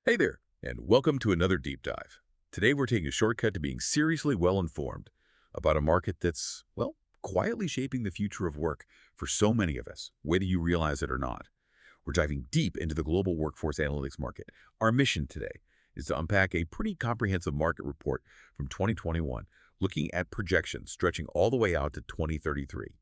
Hey there, and welcome to another deep dive. Today we're taking a shortcut to being seriously well-informed about a market that's, well, quietly shaping the future of work for so many of us, whether you realize it or not. We're diving deep into the global workforce analytics market. Our mission today is to unpack a pretty comprehensive market report from 2021, looking at projections stretching all the way out to 2033.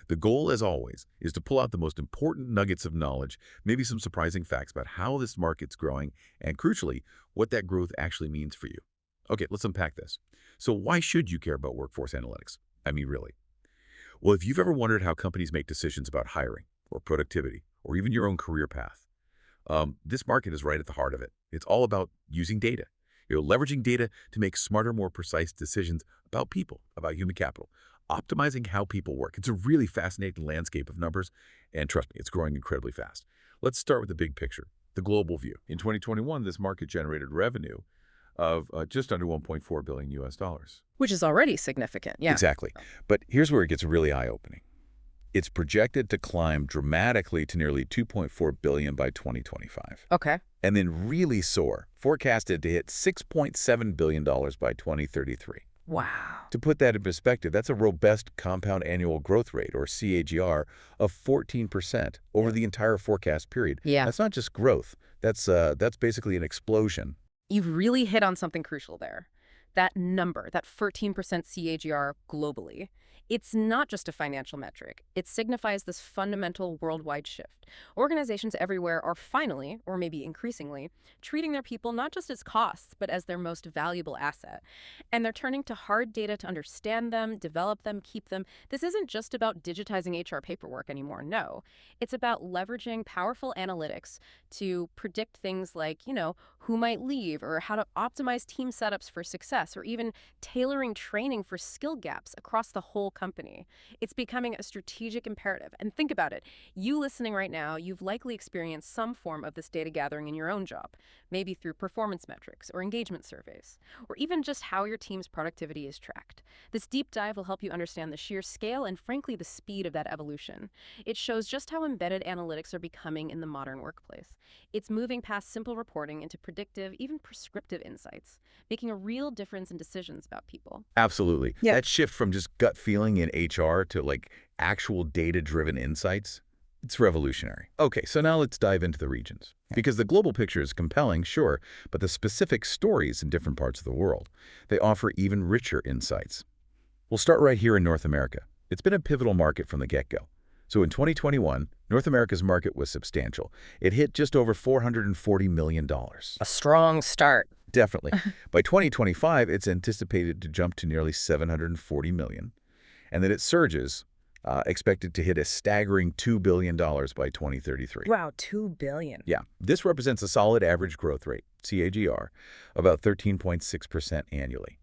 The goal, as always, is to pull out the most important nuggets of knowledge, maybe some surprising facts about how this market's growing, and crucially, what that growth actually means for you. Okay, let's unpack this. So why should you care about workforce analytics? I mean, really. Well, if you've ever wondered how companies make decisions about hiring or productivity or even your own career path, this market is right at the heart of it. It's all about using data. Leveraging data to make smarter, more precise decisions about people, about human capital, optimizing how people work. It's a really fascinating landscape of numbers, and trust me, it's growing incredibly fast. Let's start with the big picture, the global view. In 2021, this market generated revenue of just under $1.4 billion US. Which is already significant, yeah. Exactly. But here's where it gets really eye-opening. It's projected to climb dramatically to nearly $2.4 billion by 2025. Okay. And then really soar, forecasted to hit $6.7 billion by 2033. Wow. To put that in perspective, that's a robust compound annual growth rate, or CAGR, of 14% over the entire forecast period. Yeah. That's not just growth. That's basically an explosion. You've really hit on something crucial there. That number, that 14% CAGR globally, it's not just a financial metric. It signifies this fundamental worldwide shift. Organizations everywhere are finally, or maybe increasingly, treating their people not just as costs, but as their most valuable asset. And they're turning to hard data to understand them, develop them, keep them. This isn't just about digitizing HR paperwork anymore, no. It's about leveraging powerful analytics to predict things like, who might leave, or how to optimize team setups for success, or even tailoring training for skill gaps across the whole company. It's becoming a strategic imperative. And think about it. You listening right now, you've likely experienced some form of this data gathering in your own job, maybe through performance metrics or engagement surveys, or even just how your team's productivity is tracked. This deep dive will help you understand the sheer scale and, frankly, the speed of that evolution. It shows just how embedded analytics are becoming in the modern workplace. It's moving past simple reporting into predictive, even prescriptive insights, making a real difference in decisions about people. Absolutely. Yeah. That shift from just gut feeling in HR to actual data-driven insights, it's revolutionary. Okay, so now let's dive into the regions. Because the global picture is compelling, sure, but the specific stories in different parts of the world, they offer even richer insights. We'll start right here in North America. It's been a pivotal market from the get-go. So in 2021, North America's market was substantial. It hit just over $440 million. A strong start. Definitely. By 2025, it's anticipated to jump to nearly $740 million. And then it surges, expected to hit a staggering $2 billion by 2033. Wow, $2 billion. Yeah, this represents a solid average growth rate, CAGR, about 13.6% annually.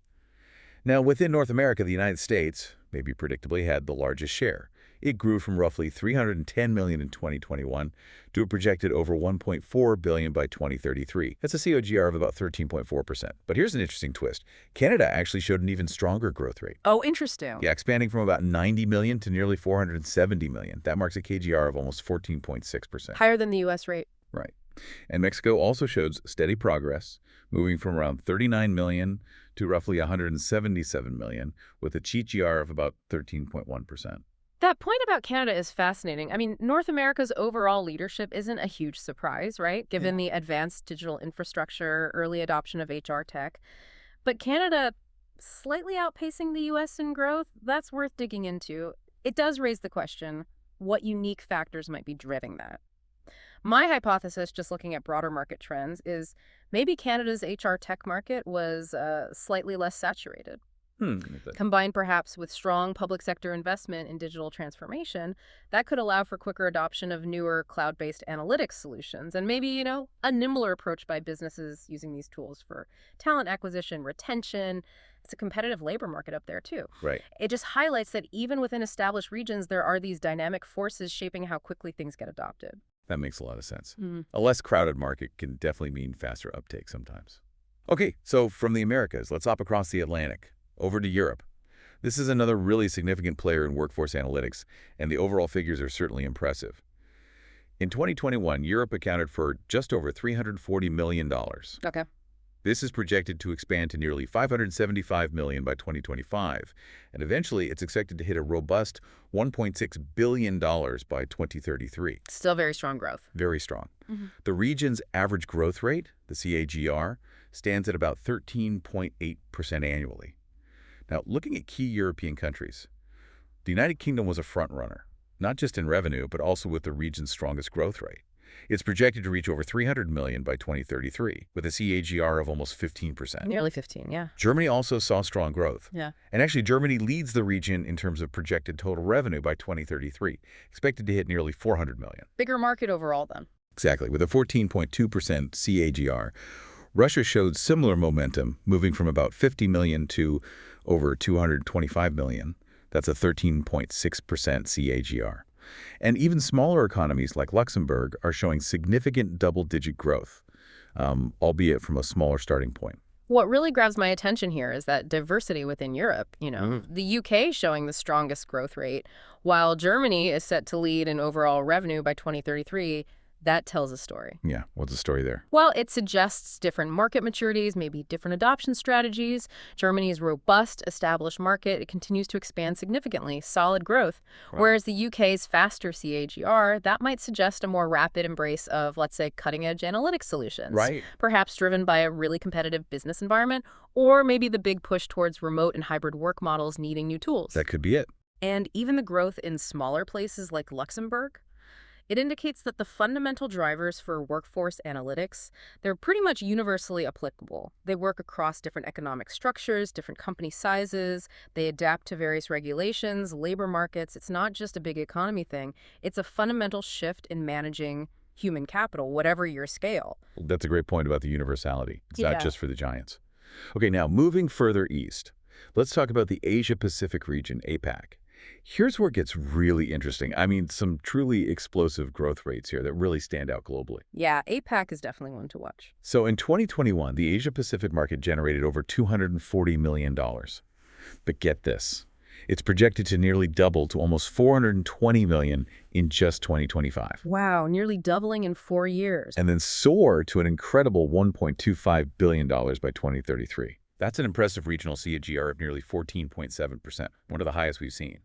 Now, within North America, the United States, maybe predictably, had the largest share. It grew from roughly $310 million in 2021 to a projected over $1.4 billion by 2033. That's a CAGR of about 13.4%. But here's an interesting twist. Canada actually showed an even stronger growth rate. Oh, interesting. Yeah, expanding from about $90 million to nearly $470 million. That marks a CAGR of almost 14.6%. Higher than the U.S. rate. Right. And Mexico also shows steady progress, moving from around $39 million to roughly $177 million, with a CAGR of about 13.1%. That point about Canada is fascinating. I mean, North America's overall leadership isn't a huge surprise, right? Given the advanced digital infrastructure, early adoption of HR tech. But Canada slightly outpacing the U.S. in growth, that's worth digging into. It does raise the question, what unique factors might be driving that? My hypothesis, just looking at broader market trends, is maybe Canada's HR tech market was slightly less saturated. Combined perhaps with strong public sector investment in digital transformation, that could allow for quicker adoption of newer cloud-based analytics solutions and maybe, a nimbler approach by businesses using these tools for talent acquisition, retention. It's a competitive labor market up there too. Right. It just highlights that even within established regions, there are these dynamic forces shaping how quickly things get adopted. That makes a lot of sense. A less crowded market can definitely mean faster uptake sometimes. Okay, so from the Americas, let's hop across the Atlantic. Over to Europe. This is another really significant player in workforce analytics, and the overall figures are certainly impressive. In 2021, Europe accounted for just over $340 million. Okay. This is projected to expand to nearly $575 million by 2025, and eventually it's expected to hit a robust $1.6 billion by 2033. Still very strong growth. Very strong. Mhm. The region's average growth rate, the CAGR, stands at about 13.8% annually. Now, looking at key European countries, the United Kingdom was a front-runner, not just in revenue, but also with the region's strongest growth rate. It's projected to reach over $300 million by 2033, with a CAGR of almost 15%. Nearly 15, yeah. Germany also saw strong growth. Yeah. And actually, Germany leads the region in terms of projected total revenue by 2033, expected to hit nearly $400 million. Bigger market overall, then. Exactly. With a 14.2% CAGR, Russia showed similar momentum, moving from about 50 million to over 225 million. That's a 13.6% CAGR. And even smaller economies like Luxembourg are showing significant double-digit growth, albeit from a smaller starting point. What really grabs my attention here is that diversity within Europe. The UK showing the strongest growth rate, while Germany is set to lead in overall revenue by 2033. That tells a story. Yeah, what's the story there? Well, it suggests different market maturities, maybe different adoption strategies. Germany's robust, established market, it continues to expand significantly, solid growth. Right. Whereas the UK's faster CAGR, that might suggest a more rapid embrace of, let's say, cutting-edge analytics solutions. Right. Perhaps driven by a really competitive business environment, or maybe the big push towards remote and hybrid work models needing new tools. That could be it. And even the growth in smaller places like Luxembourg, it indicates that the fundamental drivers for workforce analytics, they're pretty much universally applicable. They work across different economic structures, different company sizes. They adapt to various regulations, labor markets. It's not just a big economy thing. It's a fundamental shift in managing human capital, whatever your scale. That's a great point about the universality. It's Yeah. not just for the giants. Okay, now moving further east, let's talk about the Asia-Pacific region, APAC. Here's where it gets really interesting. I mean, some truly explosive growth rates here that really stand out globally. Yeah, APAC is definitely one to watch. So in 2021, the Asia-Pacific market generated over $240 million. But get this, it's projected to nearly double to almost $420 million in just 2025. Wow, nearly doubling in 4 years. And then soar to an incredible $1.25 billion by 2033. That's an impressive regional CAGR of nearly 14.7%, one of the highest we've seen.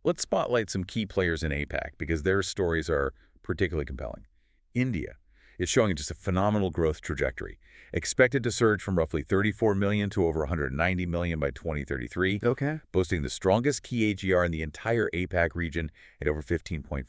Let's spotlight some key players in APAC because their stories are particularly compelling. India is showing just a phenomenal growth trajectory, expected to surge from roughly 34 million to over 190 million by 2033, Okay. boasting the strongest CAGR in the entire APAC region at over 15.5%.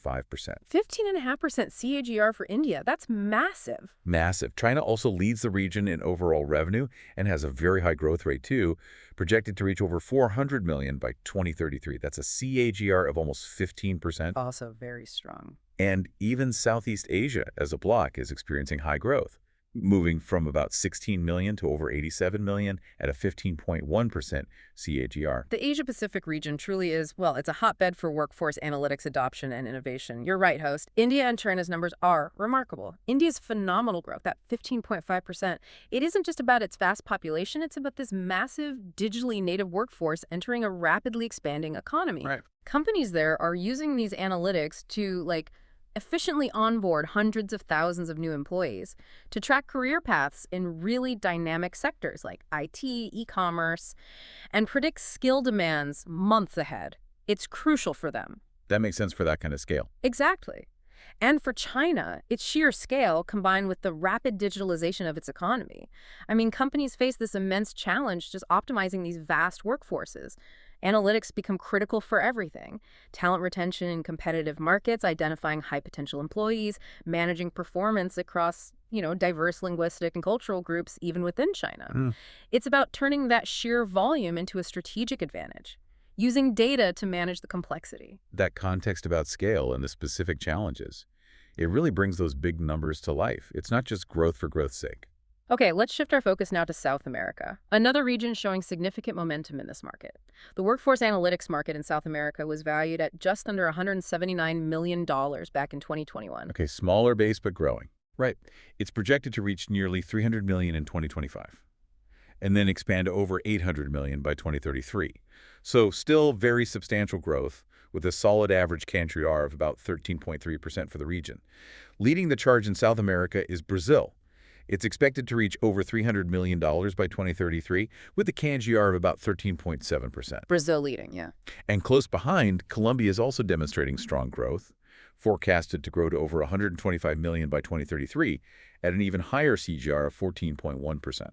15.5% CAGR for India. That's massive. Massive. China also leads the region in overall revenue and has a very high growth rate too, projected to reach over 400 million by 2033. That's a CAGR of almost 15%. Also very strong. And even Southeast Asia as a bloc is experiencing high growth, moving from about 16 million to over 87 million at a 15.1% CAGR. The Asia-Pacific region truly is, well, it's a hotbed for workforce analytics adoption and innovation. You're right, host. India and China's numbers are remarkable. India's phenomenal growth, that 15.5%, it isn't just about its vast population, it's about this massive digitally native workforce entering a rapidly expanding economy. Right. Companies there are using these analytics to, efficiently onboard hundreds of thousands of new employees, to track career paths in really dynamic sectors like IT, e-commerce, and predict skill demands months ahead. It's crucial for them. That makes sense for that kind of scale. Exactly. And for China, its sheer scale combined with the rapid digitalization of its economy. I mean, companies face this immense challenge just optimizing these vast workforces. Analytics become critical for everything. Talent retention in competitive markets, identifying high-potential employees, managing performance across, diverse linguistic and cultural groups, even within China. It's about turning that sheer volume into a strategic advantage, using data to manage the complexity. That context about scale and the specific challenges, it really brings those big numbers to life. It's not just growth for growth's sake. Okay, let's shift our focus now to South America, another region showing significant momentum in this market. The workforce analytics market in South America was valued at just under $179 million back in 2021. Okay, smaller base but growing. Right. It's projected to reach nearly 300 million in 2025 and then expand to over 800 million by 2033. So still very substantial growth with a solid average CAGR of about 13.3% for the region. Leading the charge in South America is Brazil. It's expected to reach over $300 million by 2033, with a CAGR of about 13.7%. Brazil leading, yeah. And close behind, Colombia is also demonstrating strong growth, forecasted to grow to over $125 million by 2033, at an even higher CAGR of 14.1%.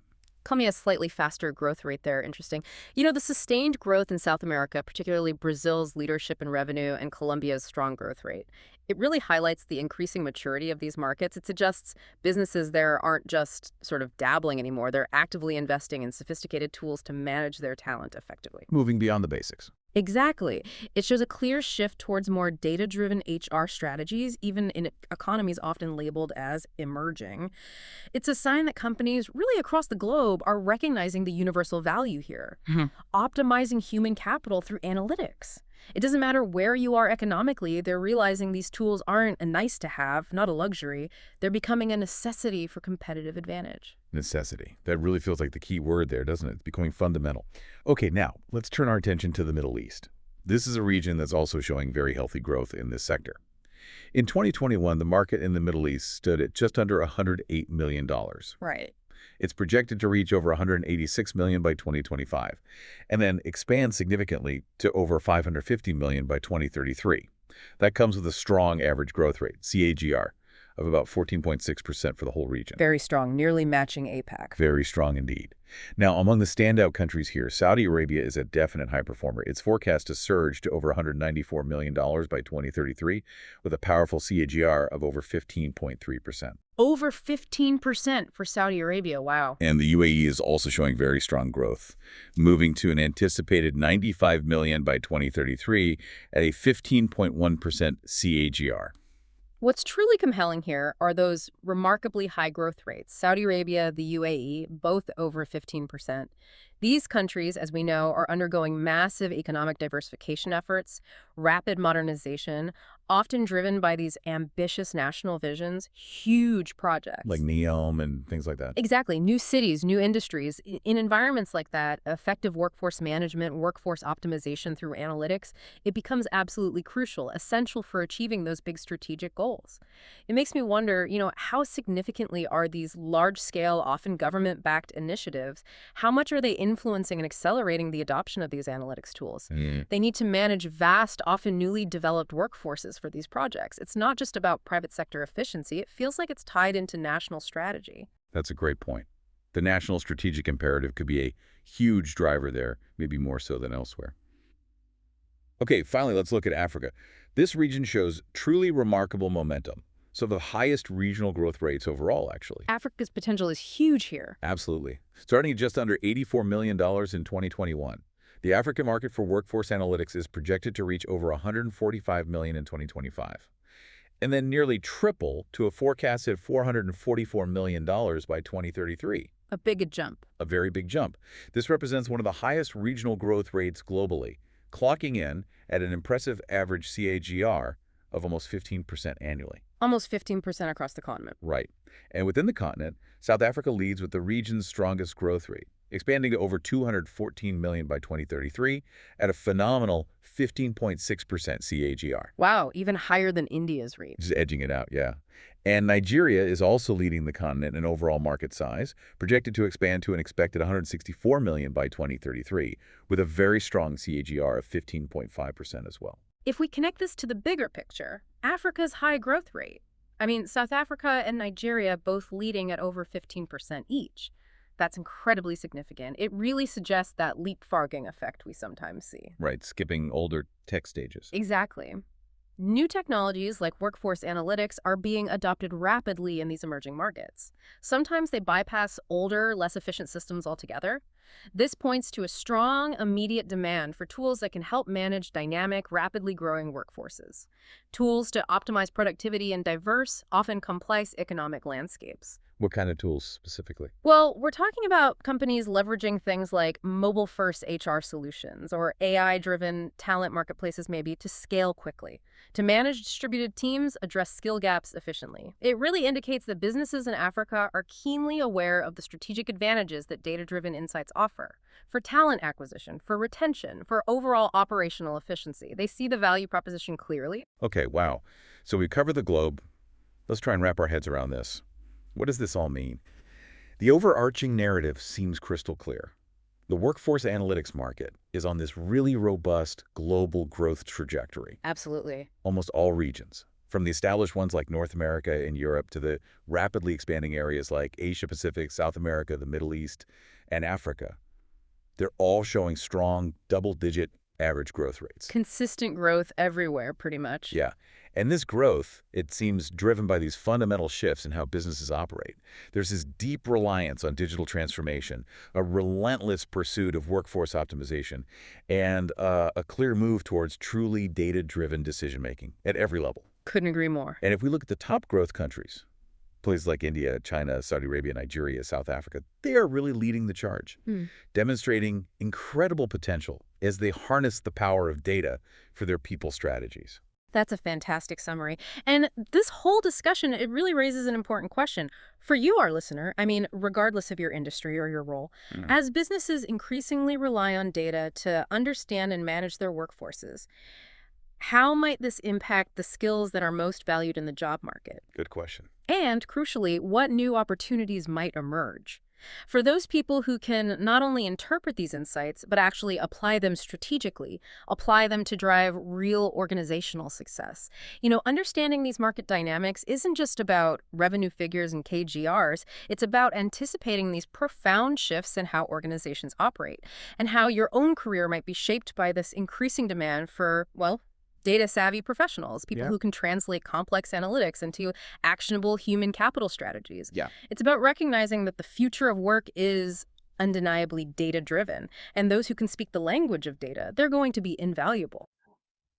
Colombia's slightly faster growth rate there. Interesting. The sustained growth in South America, particularly Brazil's leadership in revenue and Colombia's strong growth rate, it really highlights the increasing maturity of these markets. It suggests businesses there aren't just sort of dabbling anymore. They're actively investing in sophisticated tools to manage their talent effectively. Moving beyond the basics. Exactly. It shows a clear shift towards more data-driven HR strategies, even in economies often labeled as emerging. It's a sign that companies really across the globe are recognizing the universal value here, optimizing human capital through analytics. It doesn't matter where you are economically, they're realizing these tools aren't a nice to have, not a luxury. They're becoming a necessity for competitive advantage. Necessity. That really feels like the key word there, doesn't it? It's becoming fundamental. Okay, now let's turn our attention to the Middle East. This is a region that's also showing very healthy growth in this sector. In 2021, the market in the Middle East stood at just under $108 million. Right. It's projected to reach over $186 million by 2025, and then expand significantly to over $550 million by 2033. That comes with a strong average growth rate, CAGR, of about 14.6% for the whole region. Very strong, nearly matching APAC. Very strong indeed. Now, among the standout countries here, Saudi Arabia is a definite high performer. It's forecast to surge to over $194 million by 2033, with a powerful CAGR of over 15.3%. Over 15% for Saudi Arabia, wow. And the UAE is also showing very strong growth, moving to an anticipated $95 million by 2033 at a 15.1% CAGR. What's truly compelling here are those remarkably high growth rates. Saudi Arabia, the UAE, both over 15%. These countries, as we know, are undergoing massive economic diversification efforts, rapid modernization, often driven by these ambitious national visions, huge projects. Like NEOM and things like that. Exactly. New cities, new industries. In environments like that, effective workforce management, workforce optimization through analytics, it becomes absolutely crucial, essential for achieving those big strategic goals. It makes me wonder, how significantly are these large-scale, often government-backed initiatives, how much are they influencing and accelerating the adoption of these analytics tools? They need to manage vast, often newly developed workforces for these projects. It's not just about private sector efficiency. It feels like it's tied into national strategy. That's a great point. The national strategic imperative could be a huge driver there, maybe more so than elsewhere. Okay, finally, let's look at Africa. This region shows truly remarkable momentum. So the highest regional growth rates overall, actually. Africa's potential is huge here. Absolutely. Starting at just under $84 million in 2021. The African market for workforce analytics is projected to reach over $145 million in 2025, and then nearly triple to a forecasted $444 million by 2033. A big jump. A very big jump. This represents one of the highest regional growth rates globally, clocking in at an impressive average CAGR of almost 15% annually. Almost 15% across the continent. Right. And within the continent, South Africa leads with the region's strongest growth rate, expanding to over $214 million by 2033 at a phenomenal 15.6% CAGR. Wow, even higher than India's rate. Just edging it out, yeah. And Nigeria is also leading the continent in overall market size, projected to expand to an expected $164 million by 2033, with a very strong CAGR of 15.5% as well. If we connect this to the bigger picture, Africa's high growth rate. South Africa and Nigeria both leading at over 15% each. That's incredibly significant. It really suggests that leapfrogging effect we sometimes see. Right, skipping older tech stages. Exactly. New technologies like workforce analytics are being adopted rapidly in these emerging markets. Sometimes they bypass older, less efficient systems altogether. This points to a strong, immediate demand for tools that can help manage dynamic, rapidly growing workforces. Tools to optimize productivity in diverse, often complex economic landscapes. What kind of tools specifically? Well, we're talking about companies leveraging things like mobile-first HR solutions or AI-driven talent marketplaces maybe to scale quickly, to manage distributed teams, address skill gaps efficiently. It really indicates that businesses in Africa are keenly aware of the strategic advantages that data-driven insights offer for talent acquisition, for retention, for overall operational efficiency. They see the value proposition clearly. Okay, wow. So we covered the globe. Let's try and wrap our heads around this. What does this all mean? The overarching narrative seems crystal clear. The workforce analytics market is on this really robust global growth trajectory. Absolutely. Almost all regions, from the established ones like North America and Europe to the rapidly expanding areas like Asia Pacific, South America, the Middle East, and Africa, they're all showing strong double-digit average growth rates. Consistent growth everywhere, pretty much. Yeah. And this growth, it seems driven by these fundamental shifts in how businesses operate. There's this deep reliance on digital transformation, a relentless pursuit of workforce optimization, and a clear move towards truly data-driven decision-making at every level. Couldn't agree more. And if we look at the top growth countries, places like India, China, Saudi Arabia, Nigeria, South Africa, they are really leading the charge, demonstrating incredible potential as they harness the power of data for their people strategies. That's a fantastic summary. And this whole discussion, it really raises an important question. For you, our listener, I mean, regardless of your industry or your role, as businesses increasingly rely on data to understand and manage their workforces, how might this impact the skills that are most valued in the job market? Good question. And, crucially, what new opportunities might emerge? For those people who can not only interpret these insights, but actually apply them strategically, apply them to drive real organizational success. Understanding these market dynamics isn't just about revenue figures and KGRs. It's about anticipating these profound shifts in how organizations operate and how your own career might be shaped by this increasing demand for, well, data-savvy professionals, people who can translate complex analytics into actionable human capital strategies. Yeah. It's about recognizing that the future of work is undeniably data-driven, and those who can speak the language of data, they're going to be invaluable.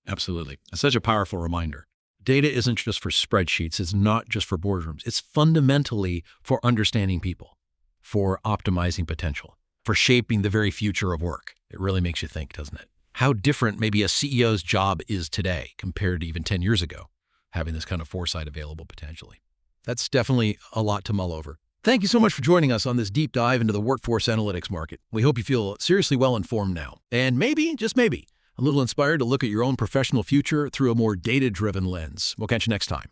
Absolutely. It's such a powerful reminder. Data isn't just for spreadsheets. It's not just for boardrooms. It's fundamentally for understanding people, for optimizing potential, for shaping the very future of work. It really makes you think, doesn't it? How different maybe a CEO's job is today compared to even 10 years ago, having this kind of foresight available potentially. That's definitely a lot to mull over. Thank you so much for joining us on this deep dive into the workforce analytics market. We hope you feel seriously well informed now, and maybe, just maybe, a little inspired to look at your own professional future through a more data-driven lens. We'll catch you next time.